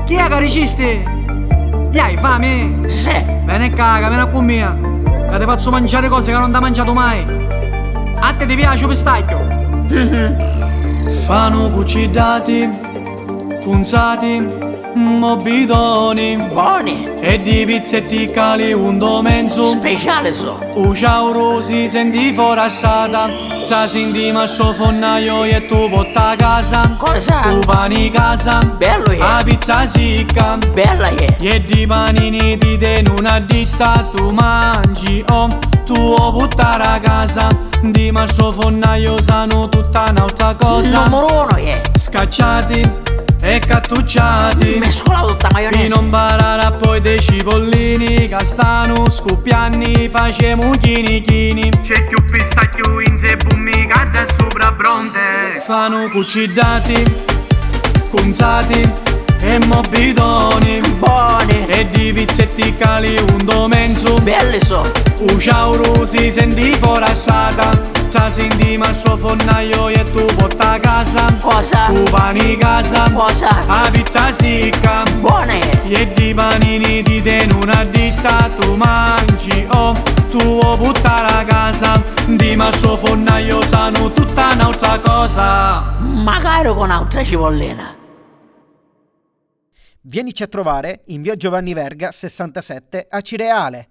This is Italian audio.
Chi è che ricisti? Gli hai fame? Sì. Bene caga, vieni con me. Che ti faccio mangiare cose che non ti hai mangiato mai. A te ti piace il pistacchio? Fanno cucidati, punzati, mobidoni, Buoni. e di pizzetti cali un domenzo. Speciale so. U ciauro si senti forasciata, già senti mascio fonnaio e tu porta a casa. Cosa? Tu pani casa, Bello che a pizza sicca, Bella che e di panini ti ten una ditta, tu mangi tu o buttare a casa. Di mascio fonnaio sanno tutta un'altra cosa. Numero uno che Scacciati e cattucciati, mescola tutta di maionese. non barare poi dei cipollini, castano, scoppianni, facemo chini chini. C'è più pistacchio in zebummi cadde sopra bronte. Fanno cucidati, cunzati e mobidoni, Buoni. e di pizzetti cali un domenzo. Belli so. U ciauro si senti forasciata, già senti mascio fonnaio e tu porta a casa. Cosa? Tu pani casa, Cosa? a pizza sicca, Buone che e di panini ti ten una ditta, tu mangi tu o buttare a casa. Di mascio fonnaio sanno tutta un'altra cosa. magari con altra cipollina. Vienici a trovare in via Giovanni Verga 67 a Cireale.